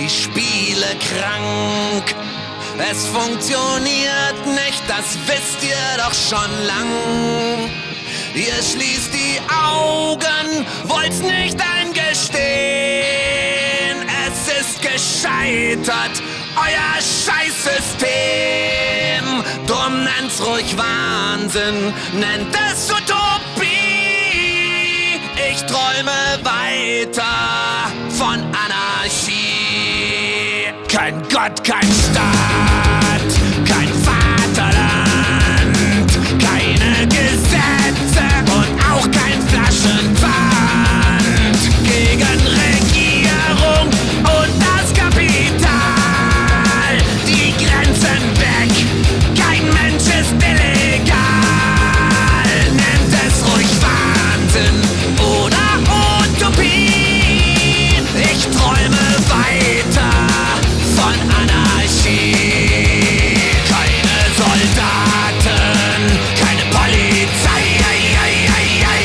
die Spiele krank. Es funktioniert nicht, das wisst ihr doch schon lang. Ihr schließt die Augen, wollt's nicht eingestehen. Es ist gescheitert, euer Scheißsystem. Drum nennt's ruhig Wahnsinn, nennt es Utopie. Ich träume weiter von Anarchie. Kein Gott, kein Staat, kein Vaterland, keine Gesetze und auch kein Flaschenpfand. Gegen Regierung und das Kapital, die Grenzen weg, kein Mensch ist illegal. Nennt es ruhig Wahnsinn oder Utopie. Ich träume weiter von Anarchie. Keine Soldaten, keine Polizei.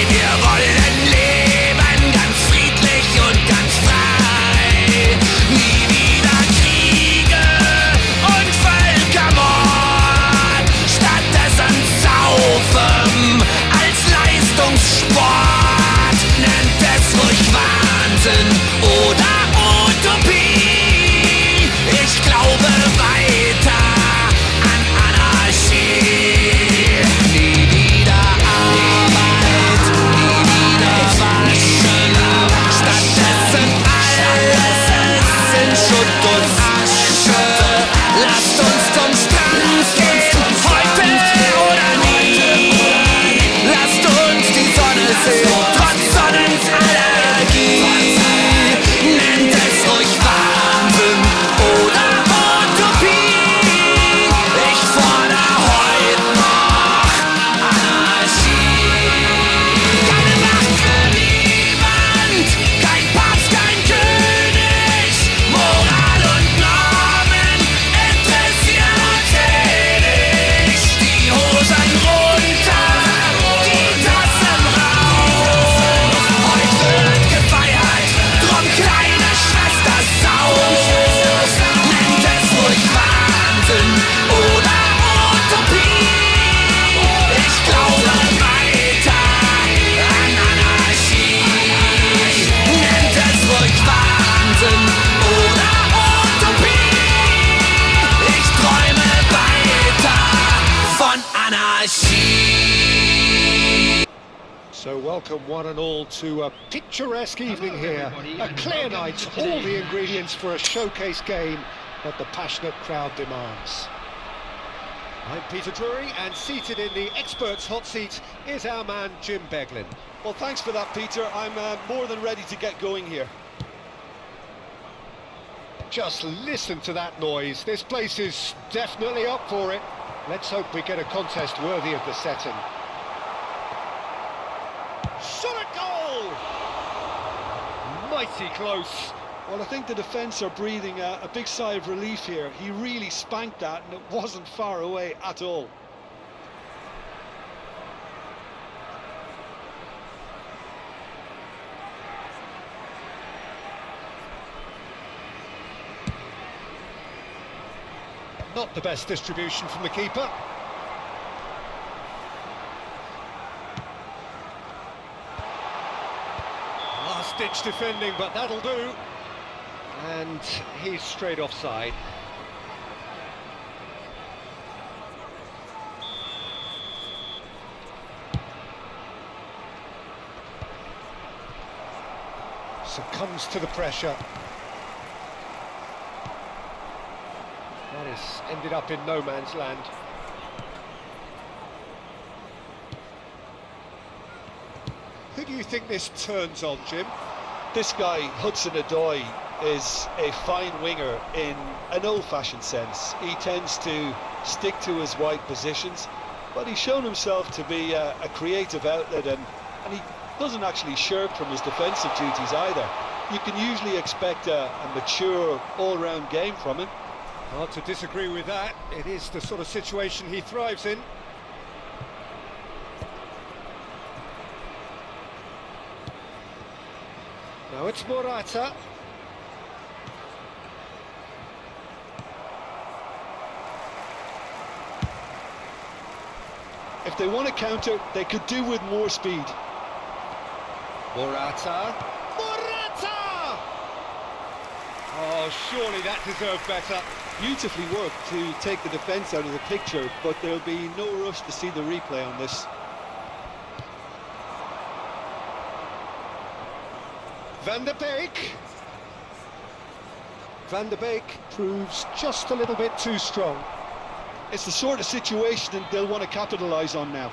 Wir wollen leben ganz friedlich und ganz frei. Nie wieder Kriege und Völkermord. Stattdessen Saufen als Leistungssport. Nennt es ruhig Wahnsinn oder Utopie. Ich glaube weiter an Anarchie. Nie wieder Arbeit, nie wieder Waschen. Stattdessen alles in Schutt und Asche. Lasst uns zum Strand gehen, heute oder nie. Lasst uns die Sonne sehen, trotz Sonnenallergie. Nennt es ruhig Wahnsinn oder Utopie. Ich fordere heute noch Anarchie. Keine Macht für niemand, kein Papst, kein König. Moral und Normen interessieren uns wenig. Die Hosen runter, die Tassen rauf. Heute wird gefeiert, drum kleine Schwester sauf. Nennt es ruhig Wahnsinn oder Utopie. Ich glaube weiter an Anarchie. Nennt es ruhig Wahnsinn oder Utopie. Ich träume weiter von Anarchie. So welcome one and all to a picturesque evening here. A clear night, all the ingredients for a showcase game that the passionate crowd demands. I'm Peter Drury, and seated in the experts' hot seat is our man Jim Beglin. Well, thanks for that, Peter. I'm more than ready to get going here. Just listen to that noise. This place is definitely up for it. Let's hope we get a contest worthy of the setting. Shot at goal! Mighty close. Well, I think the defence are breathing a big sigh of relief here. He really spanked that, and it wasn't far away at all. Not the best distribution from the keeper. Last-ditch defending, but that'll do. And he's straight offside. Succumbs to the pressure. That has ended up in no man's land. Who do you think this turns on, Jim? This guy, Hudson-Odoi, is a fine winger in an old-fashioned sense. He tends to stick to his wide positions, but he's shown himself to be a creative outlet, and he doesn't actually shirk from his defensive duties either. You can usually expect a mature, all-round game from him. Hard to disagree with that. It is the sort of situation he thrives in. Now it's Morata. If they want to counter, they could do with more speed. Morata. Morata! Oh, surely that deserved better. Beautifully worked to take the defence out of the picture, but there'll be no rush to see the replay on this. Van der Beek. Van der Beek proves just a little bit too strong. It's the sort of situation they'll want to capitalise on now.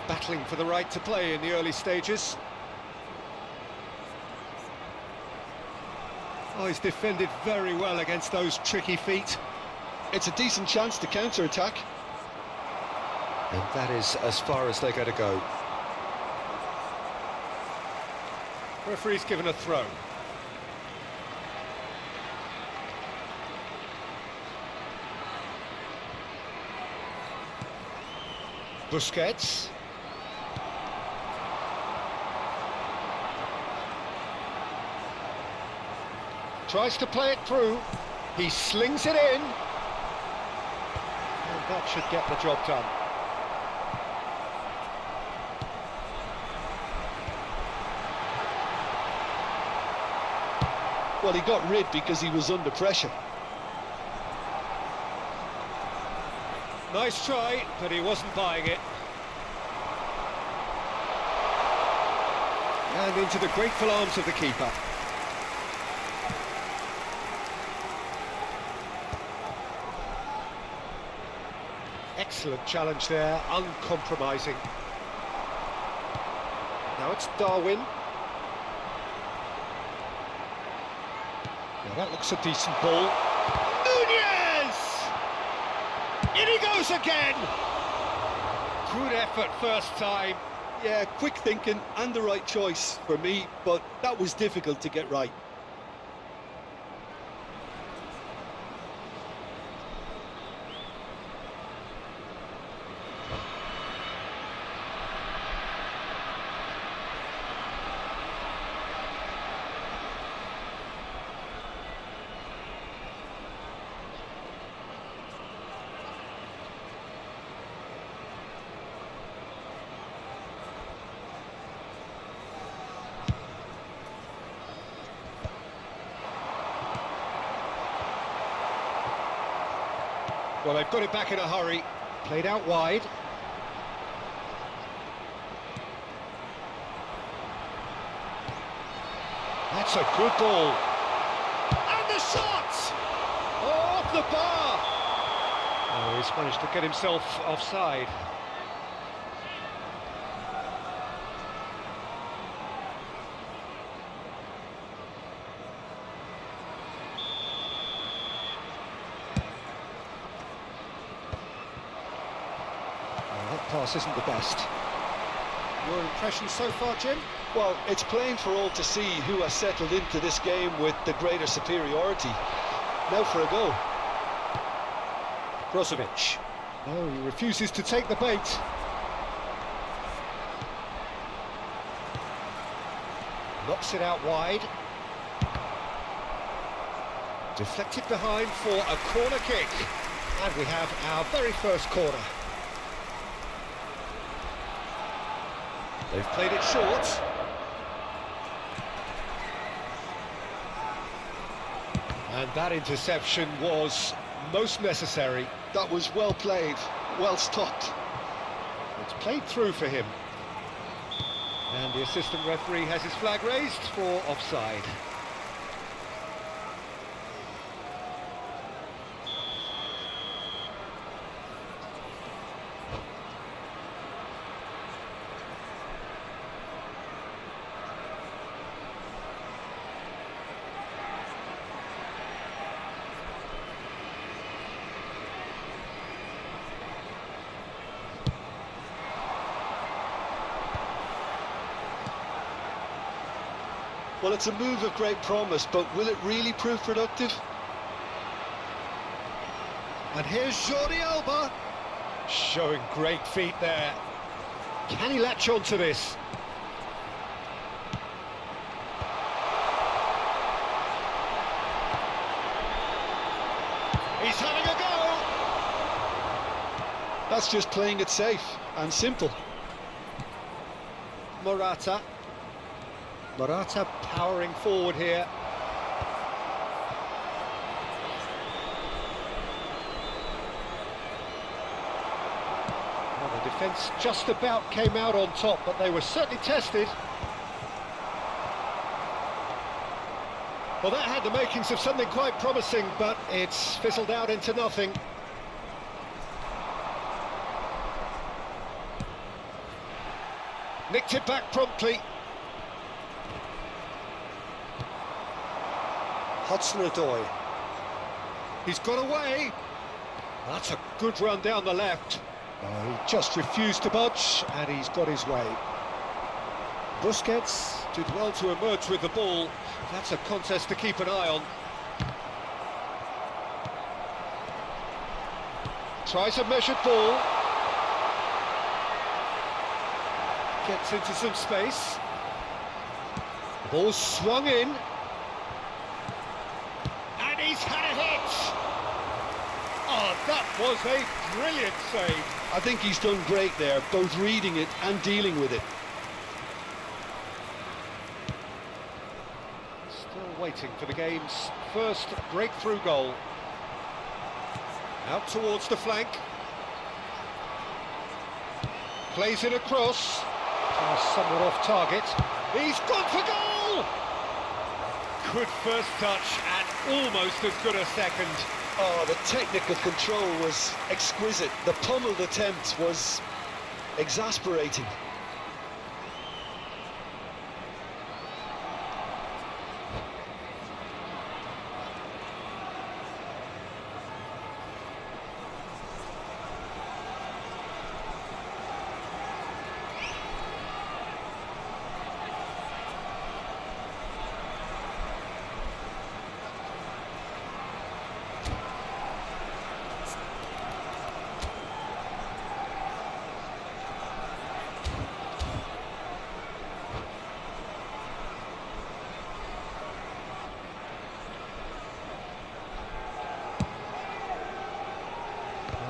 Battling for the right to play in the early stages. Oh, he's defended very well against those tricky feet. It's a decent chance to counter-attack. And that is as far as they're going to go. Referee's given a throw. Busquets. Tries to play it through. He slings it in. And that should get the job done. Well, he got rid because he was under pressure. Nice try, but he wasn't buying it. And into the grateful arms of the keeper. Excellent challenge there, uncompromising. Now it's Darwin. Now that looks a decent ball. Nunez! In he goes again! Good effort first time. Yeah, quick thinking and the right choice for me, but that was difficult to get right. Well, they've got it back in a hurry. Played out wide. That's a good ball. And the shot! Oh, off the bar! Oh, he's managed to get himself offside. Pass isn't the best. Your impression so far, Jim? Well, it's plain for all to see who has settled into this game with the greater superiority. Now for a goal. Brozovic. No, he refuses to take the bait. Knocks it out wide. Deflected behind for a corner kick. And we have our very first corner. They've played it short. And that interception was most necessary. That was well played, well stopped. It's played through for him. And the assistant referee has his flag raised for offside. Well, it's a move of great promise, but will it really prove productive? And here's Jordi Alba, showing great feet there. Can he latch on to this? He's having a go! That's just playing it safe and simple. Morata powering forward here. Well, the defence just about came out on top, but they were certainly tested. Well, that had the makings of something quite promising, but it's fizzled out into nothing. Nicked it back promptly. Hudson-Odoi. He's got away. That's a good run down the left. He just refused to budge, and he's got his way. Busquets did well to emerge with the ball. That's a contest to keep an eye on. Tries a measured ball. Gets into some space. Ball swung in. And he's had a hit! Oh, that was a brilliant save. I think he's done great there, both reading it and dealing with it. Still waiting for the game's first breakthrough goal. Out towards the flank. Plays it across. Somewhat off target. He's gone for goal! Good first touch and almost as good a second. Oh, the technical control was exquisite. The pummeled attempt was exasperating.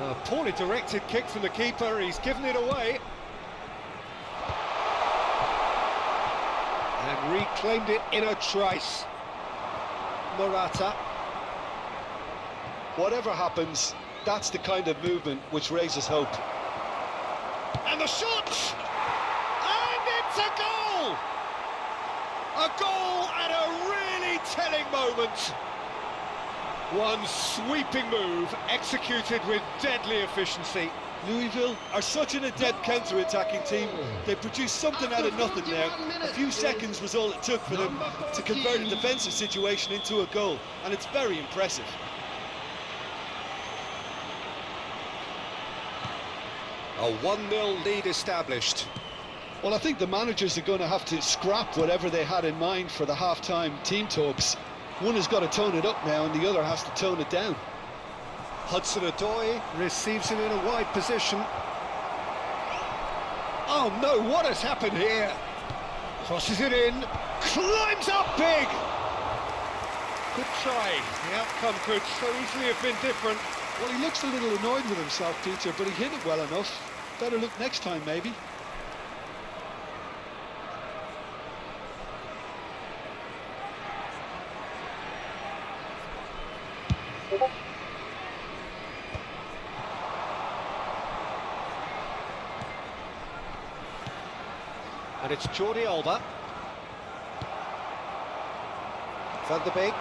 A poorly directed kick from the keeper, he's given it away. And reclaimed it in a trice. Morata. Whatever happens, that's the kind of movement which raises hope. And the shot! And it's a goal! A goal at a really telling moment. One sweeping move, executed with deadly efficiency. Louisville are such an adept counter-attacking team. They produced something out of nothing there. A few seconds was all it took for them to convert a defensive situation into a goal, and it's very impressive. A 1-0 lead established. Well, I think the managers are going to have to scrap whatever they had in mind for the half-time team talks. One has got to tone it up now, and the other has to tone it down. Hudson-Odoi receives it in a wide position. Oh no, what has happened here? Crosses it in, climbs up big! Good try, the outcome could so easily have been different. Well, he looks a little annoyed with himself, Peter, but he hit it well enough. Better look next time, maybe. And it's Jordi Alba. Van der Beek.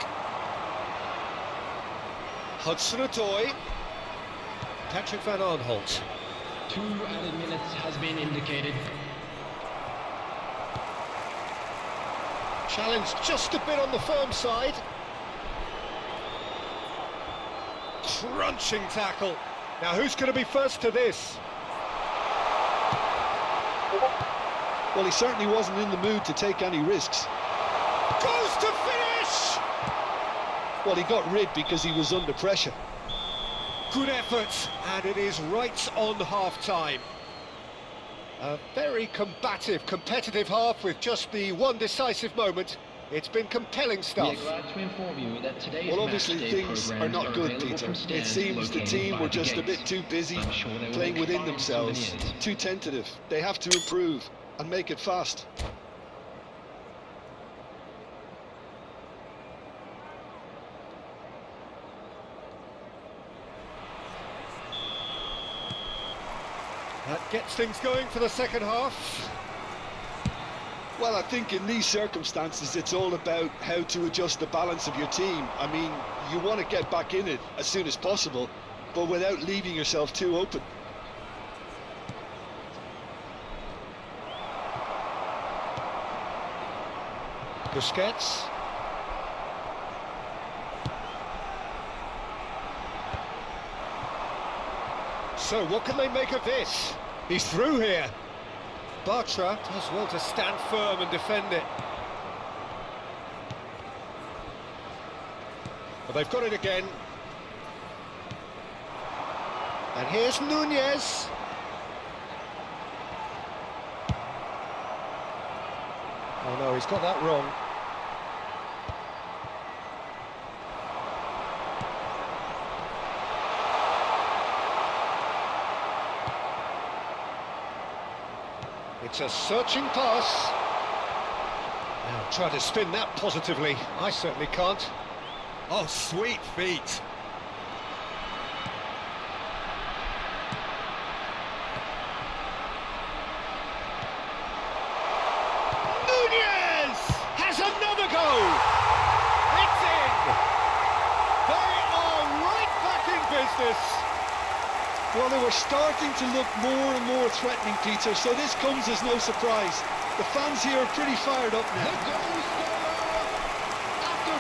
Hudson-Odoi. Patrick van Aanholt. 2 added minutes has been indicated. Challenge just a bit on the firm side. Crunching tackle. Now who's going to be first to this? Well, he certainly wasn't in the mood to take any risks. Goes to finish! Well, he got rid because he was under pressure. Good effort, and it is right on half-time. A very combative, competitive half with just the one decisive moment. It's been compelling We stuff. are glad to inform you that today's Well, obviously match day things are programs not good, available Peter. from It stands seems the located team by were the just a gates. bit too busy I'm sure they will playing make within fine themselves, souvenirs. too tentative. They have to improve and make it fast. That gets things going for the second half. Well, I think in these circumstances, it's all about how to adjust the balance of your team. I mean, you want to get back in it as soon as possible, but without leaving yourself too open. Busquets. So, what can they make of this? He's through here. Bartra does well to stand firm and defend it. But they've got it again. And here's Nunez. Oh no, he's got that wrong. It's a searching pass. Now try to spin that positively. I certainly can't. Oh, sweet feet. Nunez has another go. It's in. They are right back in business. Well, they were starting to look more and more threatening, Peter, so this comes as no surprise. The fans here are pretty fired up now.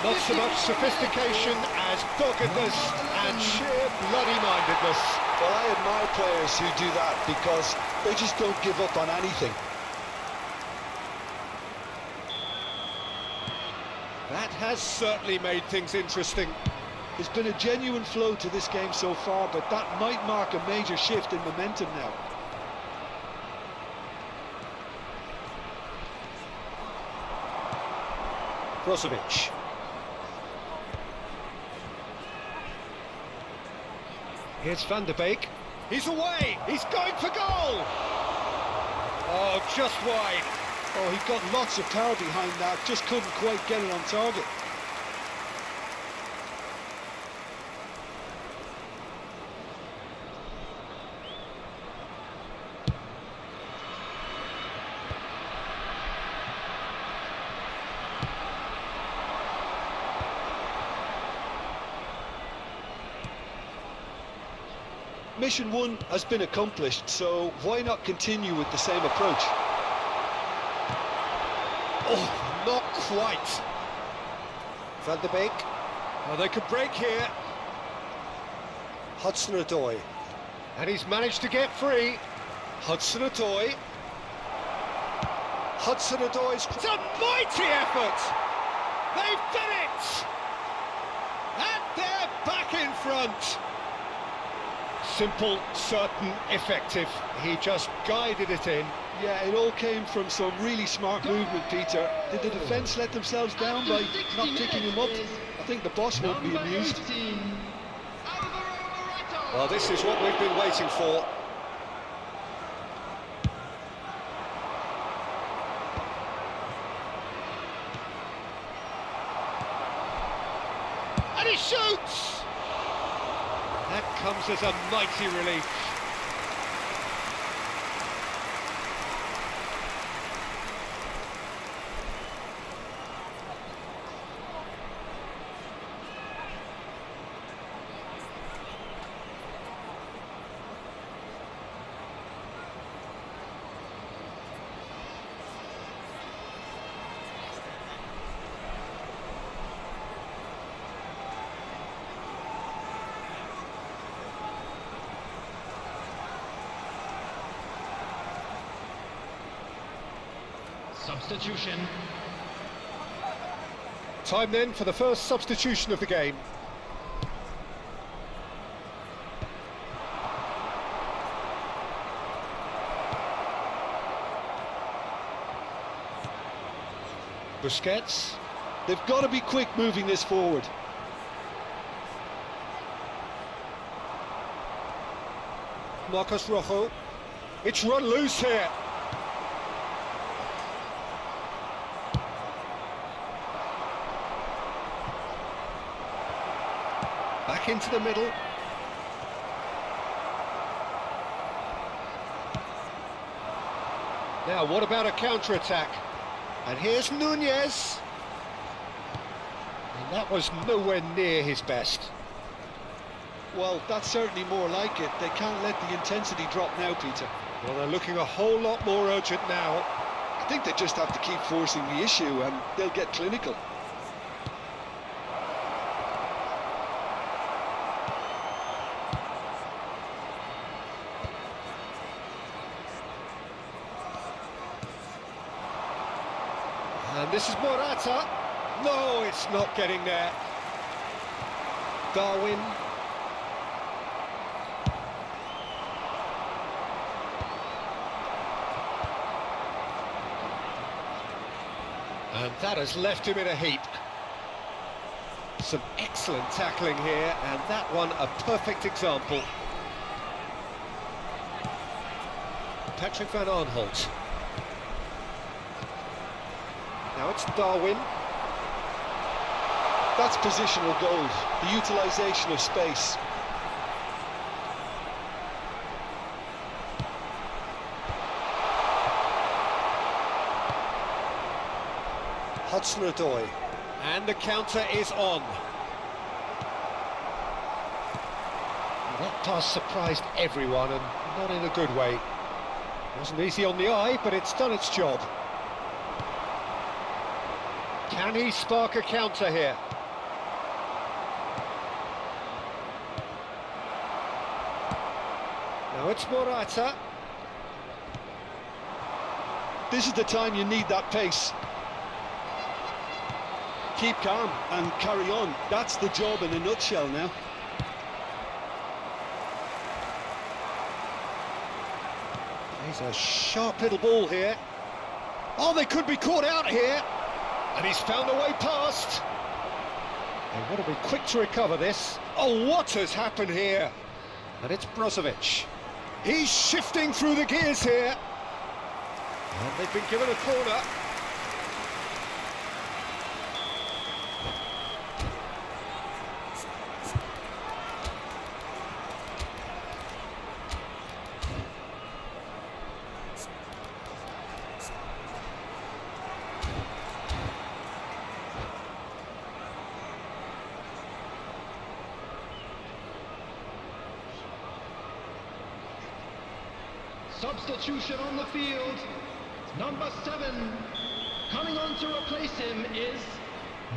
Not so much sophistication as doggedness and sheer bloody-mindedness. Well, I admire players who do that because they just don't give up on anything. That has certainly made things interesting. There's been a genuine flow to this game so far, but that might mark a major shift in momentum now. Brozovic. Here's Van der Beek. He's away! He's going for goal! Oh, just wide. Oh, he got lots of power behind that, just couldn't quite get it on target. Mission 1 has been accomplished, so why not continue with the same approach? Oh, not quite. Van der Beek. Oh, they could break here. Hudson-Odoi. And he's managed to get free. Hudson-Odoi. Hudson-Odoi's... It's a mighty effort! They've done it! And they're back in front. Simple, certain, effective. He just guided it in. Yeah, it all came from some really smart movement, Peter. Did the defence let themselves down by not picking him up? I think the boss won't be amused. Well, this is what we've been waiting for. And he shoots! That comes as a mighty relief. Substitution. Time then for the first substitution of the game. Busquets. They've got to be quick moving this forward. Marcos Rojo. It's run loose here. Back into the middle. Now, what about a counter-attack? And here's Nunez. And that was nowhere near his best. Well, that's certainly more like it. They can't let the intensity drop now, Peter. Well, they're looking a whole lot more urgent now. I think they just have to keep forcing the issue and they'll get clinical. And this is Morata. No, it's not getting there. Darwin. And that has left him in a heap. Some excellent tackling here, and that one a perfect example. Patrick van Aanholt. Now it's Darwin. That's positional gold, the utilisation of space. Hudson-Odoi. And the counter is on. That pass surprised everyone, and not in a good way. Wasn't easy on the eye, but it's done its job. Can he spark a counter here? Now it's Morata. This is the time you need that pace. Keep calm and carry on. That's the job in a nutshell now. He's a sharp little ball here. Oh, they could be caught out here. And he's found a way past. They want to be quick to recover this. Oh, what has happened here? And it's Brozovic. He's shifting through the gears here. And they've been given a corner. Substitution on the field. Number 7. Coming on to replace him is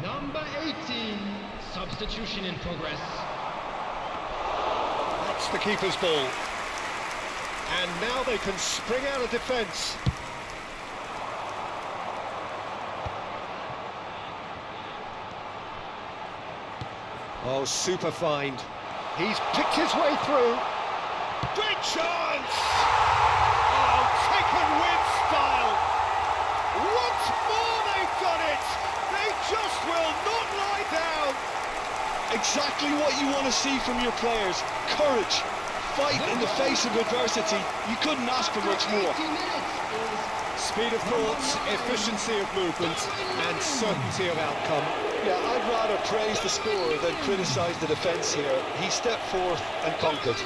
number 18. Substitution in progress. That's the keeper's ball. And now they can spring out of defence. Oh, super find. He's picked his way through. Great chance! Oh, taken with style. Once more they've done it. They just will not lie down. Exactly what you want to see from your players. Courage, fight in the face of adversity. You couldn't ask for much more. Speed of thoughts, efficiency of movement, and certainty of outcome. Yeah, I'd rather praise the scorer than criticise the defence here. He stepped forth and conquered.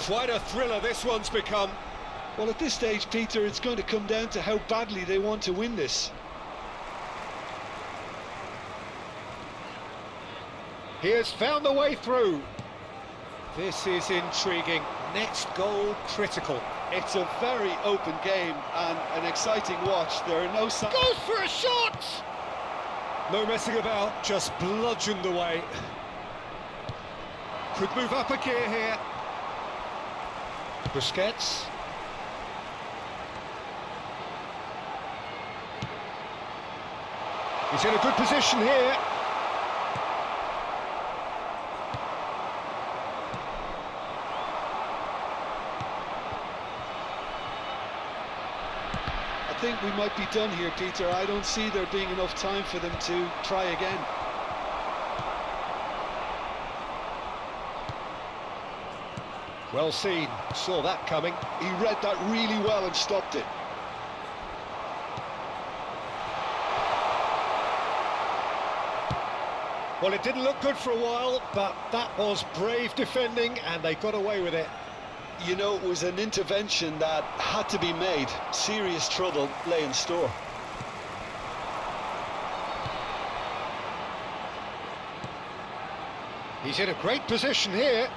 Quite a thriller this one's become. Well, at this stage, Peter, it's going to come down to how badly they want to win this. He has found the way through. This is intriguing. Next goal critical. It's a very open game and an exciting watch. There are no signs. Goes for a shot! No messing about, just bludgeoned away. Could move up a gear here. Busquets. He's in a good position here. think we might be done here, Peter. I don't see there being enough time for them to try again. Well seen, saw that coming. He read that really well and stopped it. Well, it didn't look good for a while, but that was brave defending and they got away with it. You know, it was an intervention that had to be made. Serious trouble lay in store. He's in a great position here.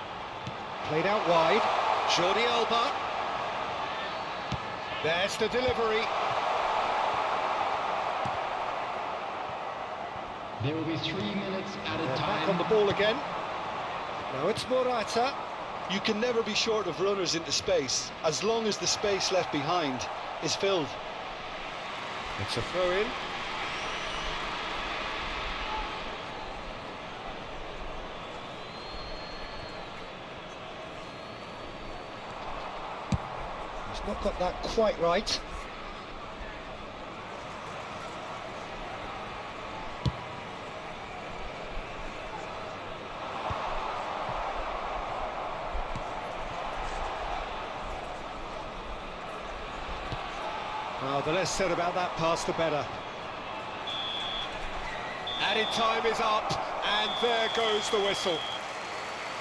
Played out wide. Jordi Alba. There's the delivery. There will be 3 minutes at a They're time. back on the ball again. Now it's Morata. You can never be short of runners into space, as long as the space left behind is filled. It's a throw-in. He's not got that quite right. Oh, the less said about that pass, the better. Added time is up, and there goes the whistle.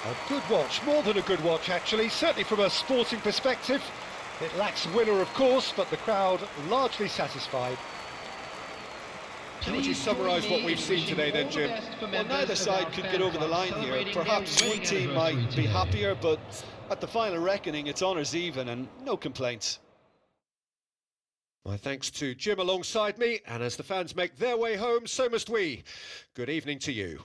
A good watch, more than a good watch actually, certainly from a sporting perspective. It lacks winner, of course, but the crowd largely satisfied. How would you summarise what we've seen today then, Jim? Well, neither side could get over the line here. Perhaps one team might be happier, but at the final reckoning, it's honours even and no complaints. My thanks to Jim alongside me, and as the fans make their way home, so must we. Good evening to you.